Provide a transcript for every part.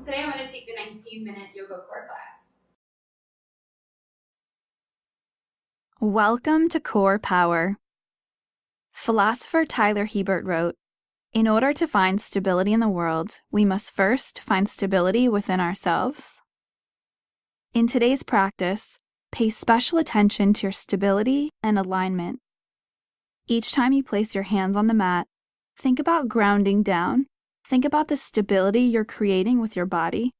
Today I'm going to take the 19-minute yoga core class. Welcome to Core Power. Philosopher Tyler Hebert wrote, "In order to find stability in the world, we must first find stability within ourselves." In today's practice, pay special attention to your stability and alignment. Each time you place your hands on the mat, think about grounding down. Think about the stability you're creating with your body.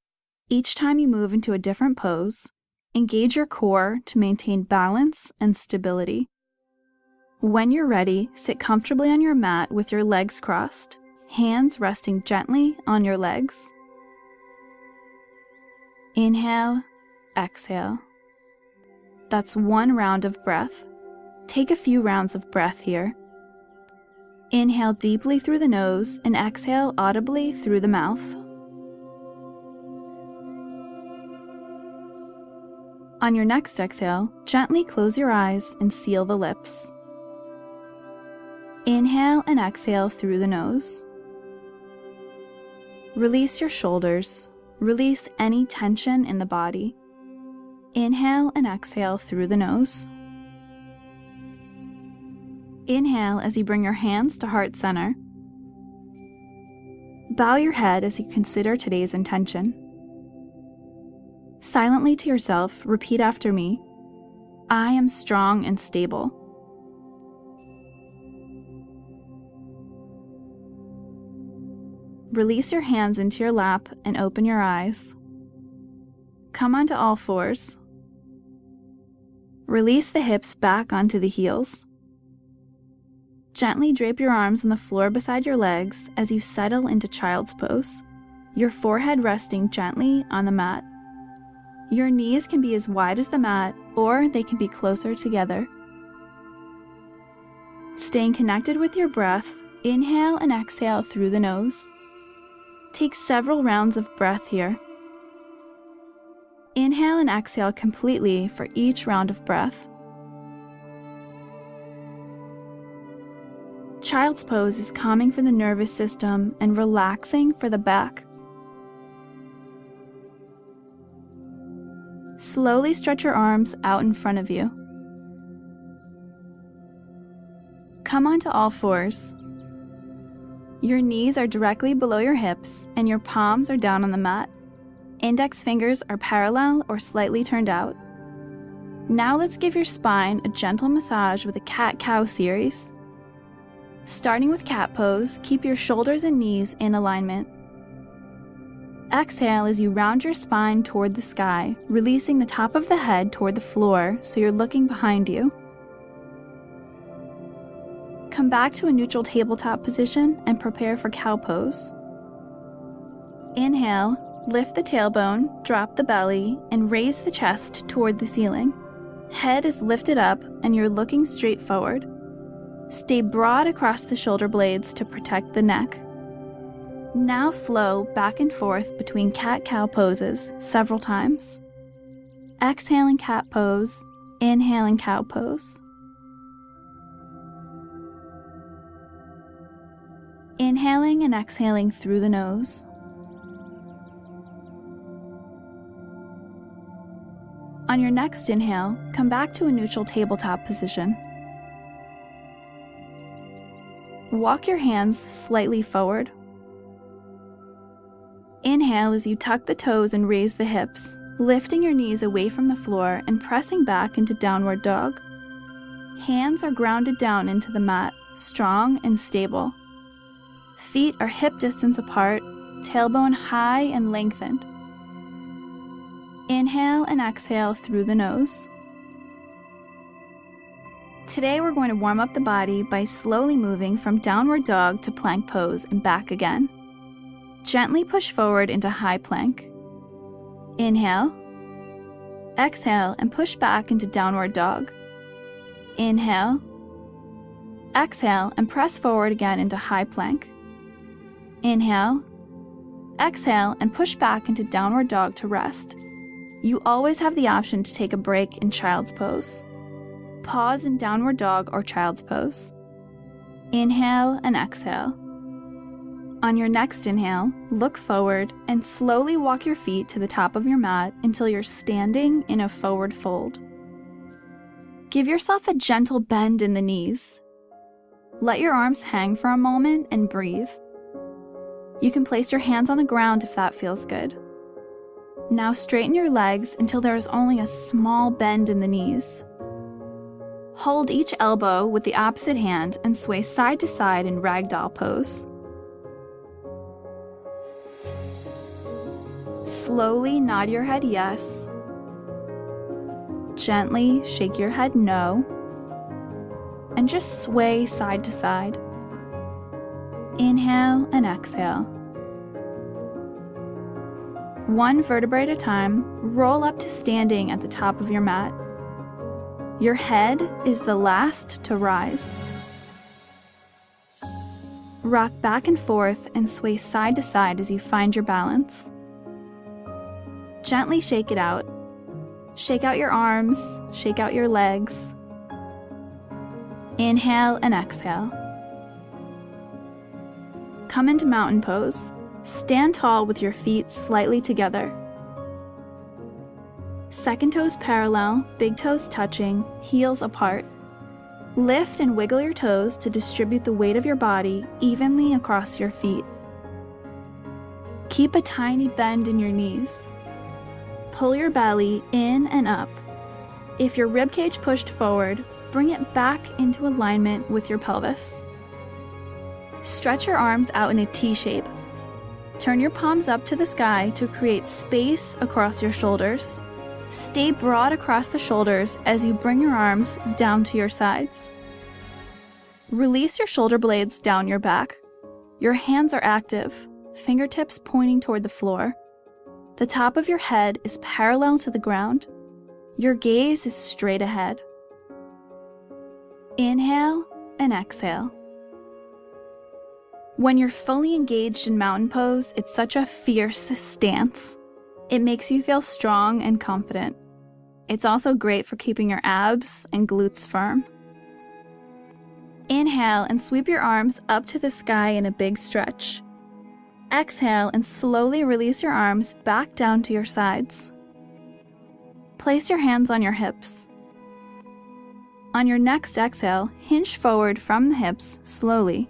Each time you move into a different pose, engage your core to maintain balance and stability. When you're ready, sit comfortably on your mat with your legs crossed, hands resting gently on your legs. Inhale, exhale. That's one round of breath. Take a few rounds of breath here. Inhale deeply through the nose and exhale audibly through the mouth. On your next exhale, gently close your eyes and seal the lips. Inhale and exhale through the nose. Release your shoulders. Release any tension in the body. Inhale and exhale through the nose. Inhale as you bring your hands to heart center. Bow your head as you consider today's intention. Silently to yourself, repeat after me, "I am strong and stable." Release your hands into your lap and open your eyes. Come onto all fours. Release the hips back onto the heels. Gently drape your arms on the floor beside your legs as you settle into child's pose, your forehead resting gently on the mat. Your knees can be as wide as the mat, or they can be closer together. Staying connected with your breath, inhale and exhale through the nose. Take several rounds of breath here. Inhale and exhale completely for each round of breath. Child's pose is calming for the nervous system and relaxing for the back. Slowly stretch your arms out in front of you. Come onto all fours. Your knees are directly below your hips and your palms are down on the mat. Index fingers are parallel or slightly turned out. Now let's give your spine a gentle massage with a cat-cow series. Starting with cat pose, keep your shoulders and knees in alignment. Exhale as you round your spine toward the sky, releasing the top of the head toward the floor so you're looking behind you. Come back to a neutral tabletop position and prepare for cow pose. Inhale, lift the tailbone, drop the belly, and raise the chest toward the ceiling. Head is lifted up and you're looking straight forward. Stay broad across the shoulder blades to protect the neck. Now flow back and forth between cat-cow poses several times. Exhaling cat pose, inhaling cow pose. Inhaling and exhaling through the nose. On your next inhale, come back to a neutral tabletop position. Walk your hands slightly forward. Inhale as you tuck the toes and raise the hips, lifting your knees away from the floor and pressing back into downward dog. Hands are grounded down into the mat, strong and stable. Feet are hip distance apart, tailbone high and lengthened. Inhale and exhale through the nose. Today we're going to warm up the body by slowly moving from downward dog to plank pose and back again. Gently push forward into high plank. Inhale. Exhale and push back into downward dog. Inhale. Exhale and press forward again into high plank. Inhale. Exhale and push back into downward dog to rest. You always have the option to take a break in child's pose. Pause in downward dog or child's pose. Inhale and exhale. On your next inhale, look forward and slowly walk your feet to the top of your mat until you're standing in a forward fold. Give yourself a gentle bend in the knees. Let your arms hang for a moment and breathe. You can place your hands on the ground if that feels good. Now straighten your legs until there is only a small bend in the knees. Hold each elbow with the opposite hand and sway side to side in ragdoll pose. Slowly nod your head yes. Gently shake your head no. And just sway side to side. Inhale and exhale. One vertebrae at a time, roll up to standing at the top of your mat. Your head is the last to rise. Rock back and forth and sway side to side as you find your balance. Gently shake it out. Shake out your arms, shake out your legs. Inhale and exhale. Come into mountain pose. Stand tall with your feet slightly together. Second toes parallel, big toes touching, heels apart. Lift and wiggle your toes to distribute the weight of your body evenly across your feet. Keep a tiny bend in your knees. Pull your belly in and up. If your ribcage pushed forward, bring it back into alignment with your pelvis. Stretch your arms out in a T shape. Turn your palms up to the sky to create space across your shoulders. Stay broad across the shoulders as you bring your arms down to your sides. Release your shoulder blades down your back. Your hands are active, fingertips pointing toward the floor. The top of your head is parallel to the ground. Your gaze is straight ahead. Inhale and exhale. When you're fully engaged in mountain pose, it's such a fierce stance. It makes you feel strong and confident. It's also great for keeping your abs and glutes firm. Inhale and sweep your arms up to the sky in a big stretch. Exhale and slowly release your arms back down to your sides. Place your hands on your hips. On your next exhale, hinge forward from the hips slowly.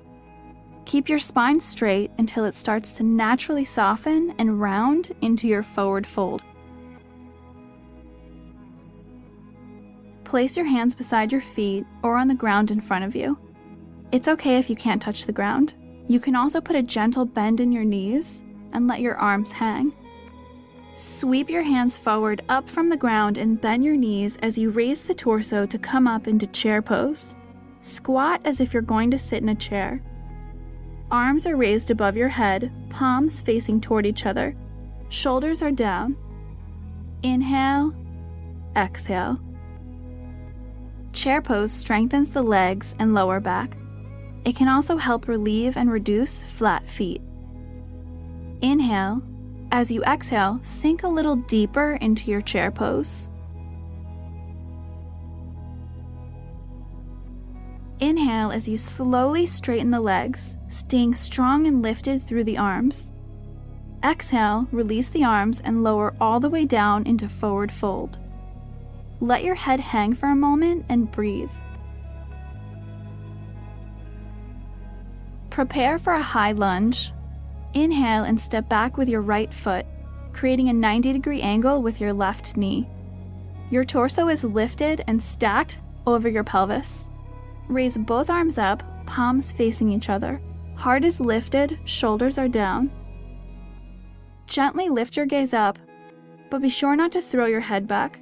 Keep your spine straight until it starts to naturally soften and round into your forward fold. Place your hands beside your feet or on the ground in front of you. It's okay if you can't touch the ground. You can also put a gentle bend in your knees and let your arms hang. Sweep your hands forward up from the ground and bend your knees as you raise the torso to come up into chair pose. Squat as if you're going to sit in a chair. Arms are raised above your head, palms facing toward each other. Shoulders are down. Inhale, exhale. Chair pose strengthens the legs and lower back. It can also help relieve and reduce flat feet. Inhale. As you exhale, sink a little deeper into your chair pose. Inhale as you slowly straighten the legs, staying strong and lifted through the arms. Exhale, release the arms and lower all the way down into forward fold. Let your head hang for a moment and breathe. Prepare for a high lunge. Inhale and step back with your right foot, creating a 90-degree angle with your left knee. Your torso is lifted and stacked over your pelvis. Raise both arms up, palms facing each other. Heart is lifted, shoulders are down. Gently lift your gaze up, but be sure not to throw your head back.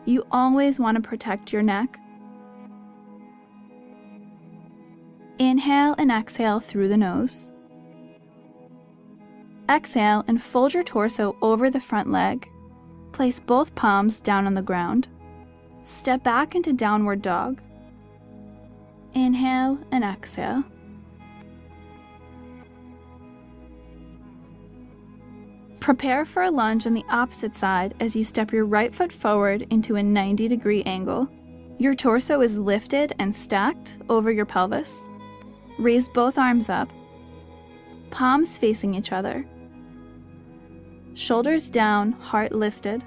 You always want to protect your neck. Inhale and exhale through the nose. Exhale and fold your torso over the front leg. Place both palms down on the ground. Step back into downward dog. Inhale and exhale. Prepare for a lunge on the opposite side as you step your right foot forward into a 90-degree angle. Your torso is lifted and stacked over your pelvis. Raise both arms up. palms facing each other. Shoulders down, heart lifted.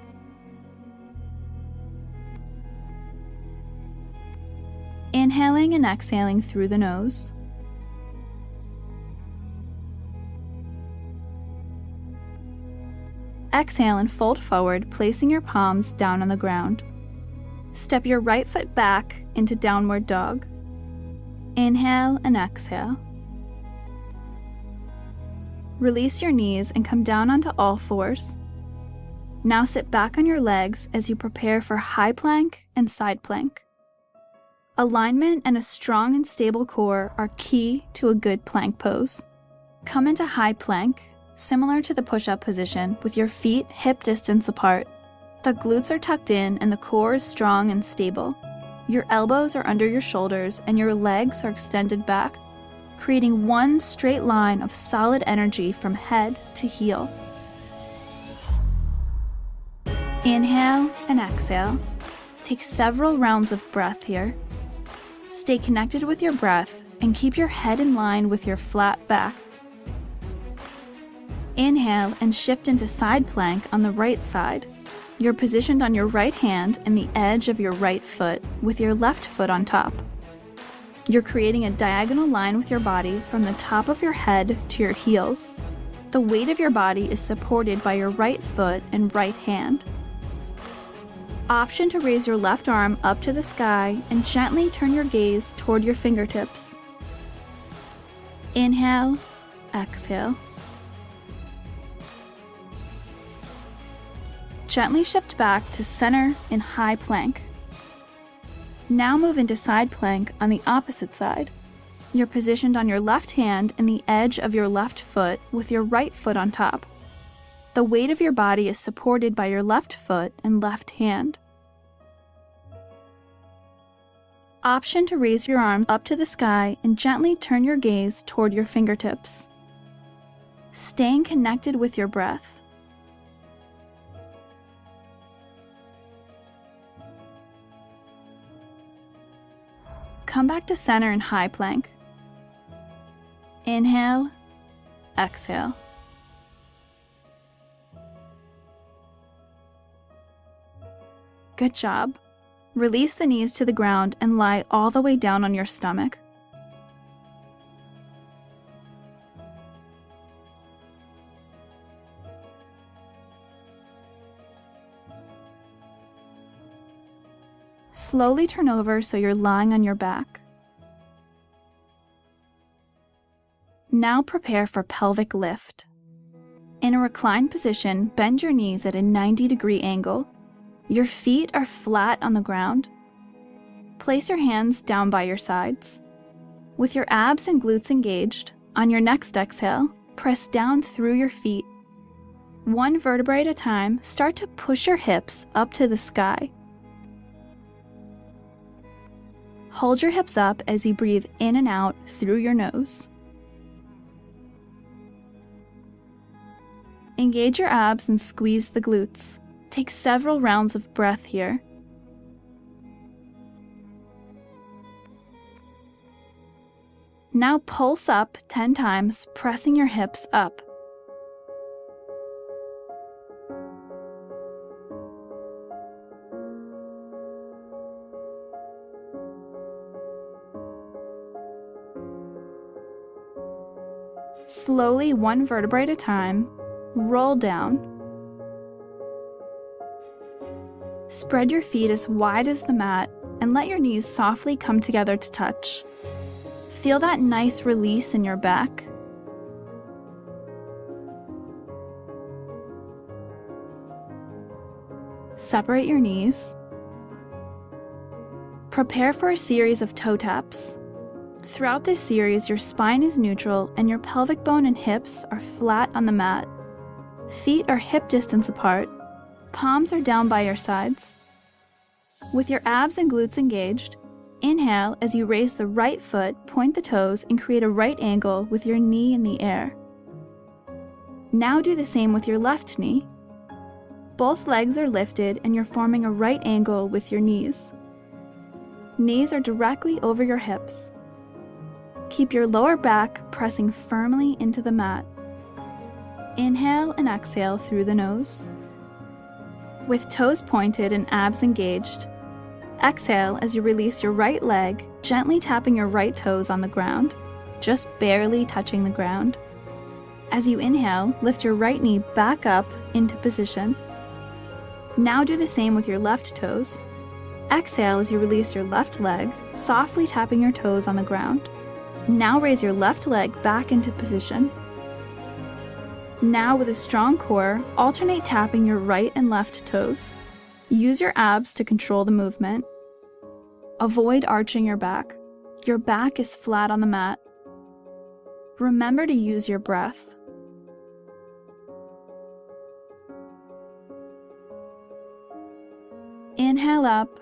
Inhaling and exhaling through the nose. Exhale and fold forward, placing your palms down on the ground. Step your right foot back into downward dog. Inhale and exhale. Release your knees and come down onto all fours. Now sit back on your legs as you prepare for high plank and side plank. Alignment and a strong and stable core are key to a good plank pose. Come into high plank, similar to the push-up position, with your feet hip distance apart. The glutes are tucked in and the core is strong and stable. Your elbows are under your shoulders and your legs are extended back, creating one straight line of solid energy from head to heel. Inhale and exhale. Take several rounds of breath here. Stay connected with your breath and keep your head in line with your flat back. Inhale and shift into side plank on the right side. You're positioned on your right hand and the edge of your right foot with your left foot on top. You're creating a diagonal line with your body from the top of your head to your heels. The weight of your body is supported by your right foot and right hand. Option to raise your left arm up to the sky and gently turn your gaze toward your fingertips. Inhale, exhale. Gently shift back to center in high plank. Now move into side plank on the opposite side. You're positioned on your left hand and the edge of your left foot with your right foot on top. The weight of your body is supported by your left foot and left hand. Option to raise your arms up to the sky and gently turn your gaze toward your fingertips. Staying connected with your breath. Come back to center in high plank. Inhale, exhale. Good job. Release the knees to the ground and lie all the way down on your stomach. Slowly turn over so you're lying on your back. Now prepare for pelvic lift. In a reclined position, bend your knees at a 90-degree angle. Your feet are flat on the ground. Place your hands down by your sides. With your abs and glutes engaged, on your next exhale, press down through your feet. One vertebrae at a time, start to push your hips up to the sky. Hold your hips up as you breathe in and out through your nose. Engage your abs and squeeze the glutes. Take several rounds of breath here. Now pulse up 10 times, pressing your hips up. Slowly, one vertebrae at a time, roll down. Spread your feet as wide as the mat and let your knees softly come together to touch. Feel that nice release in your back. Separate your knees. Prepare for a series of toe taps. Throughout this series, your spine is neutral and your pelvic bone and hips are flat on the mat. Feet are hip distance apart. Palms are down by your sides. With your abs and glutes engaged, inhale as you raise the right foot, point the toes, and create a right angle with your knee in the air. Now do the same with your left knee. Both legs are lifted and you're forming a right angle with your knees. Knees are directly over your hips. Keep your lower back pressing firmly into the mat. Inhale and exhale through the nose. With toes pointed and abs engaged, exhale as you release your right leg, gently tapping your right toes on the ground, just barely touching the ground. As you inhale, lift your right knee back up into position. Now do the same with your left toes. Exhale as you release your left leg, softly tapping your toes on the ground. Now raise your left leg back into position. Now with a strong core, alternate tapping your right and left toes. Use your abs to control the movement. Avoid arching your back. Your back is flat on the mat. Remember to use your breath. Inhale up,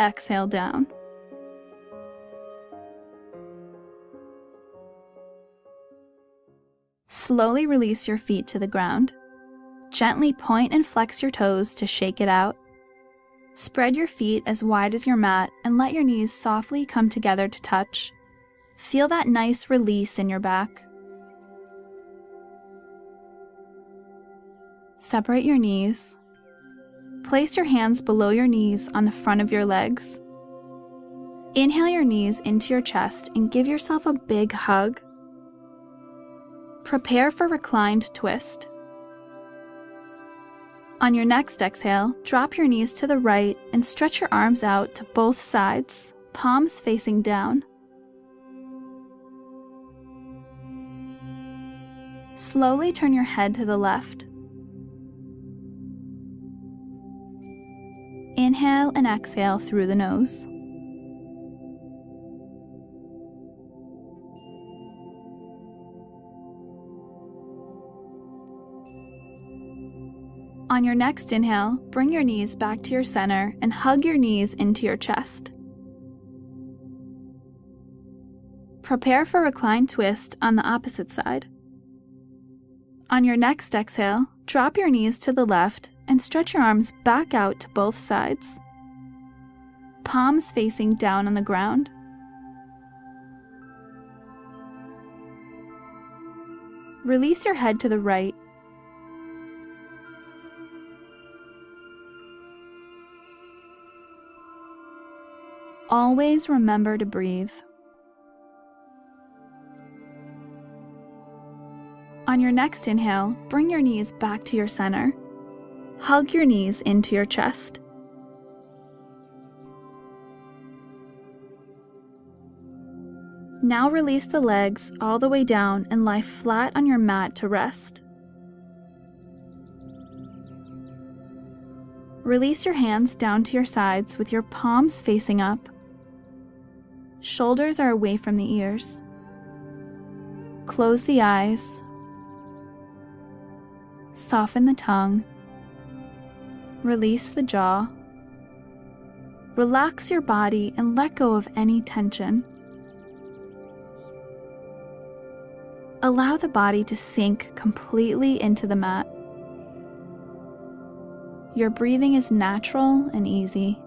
exhale down. Slowly release your feet to the ground. Gently point and flex your toes to shake it out. Spread your feet as wide as your mat and let your knees softly come together to touch. Feel that nice release in your back. Separate your knees. Place your hands below your knees on the front of your legs. Inhale your knees into your chest and give yourself a big hug. Prepare for reclined twist. On your next exhale, drop your knees to the right and stretch your arms out to both sides, palms facing down. Slowly turn your head to the left. Inhale and exhale through the nose. On your next inhale, bring your knees back to your center and hug your knees into your chest. Prepare for reclined twist on the opposite side. On your next exhale, drop your knees to the left and stretch your arms back out to both sides. Palms facing down on the ground. Release your head to the right. Always remember to breathe. On your next inhale, bring your knees back to your center. Hug your knees into your chest. Now release the legs all the way down and lie flat on your mat to rest. Release your hands down to your sides with your palms facing up. Shoulders are away from the ears. Close the eyes. Soften the tongue. Release the jaw. Relax your body and let go of any tension. Allow the body to sink completely into the mat. Your breathing is natural and easy.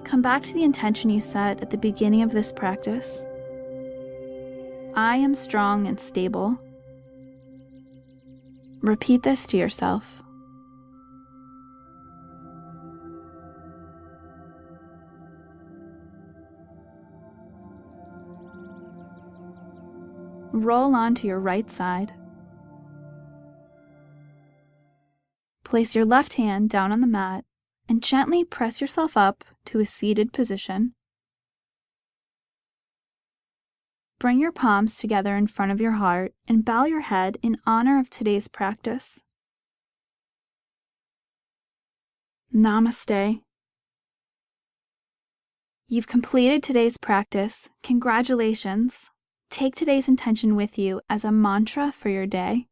Come back to the intention you set at the beginning of this practice. I am strong and stable. Repeat this to yourself. Roll onto your right side. Place your left hand down on the mat and gently press yourself up to a seated position. Bring your palms together in front of your heart and bow your head in honor of today's practice. Namaste. You've completed today's practice. Congratulations. Take today's intention with you as a mantra for your day.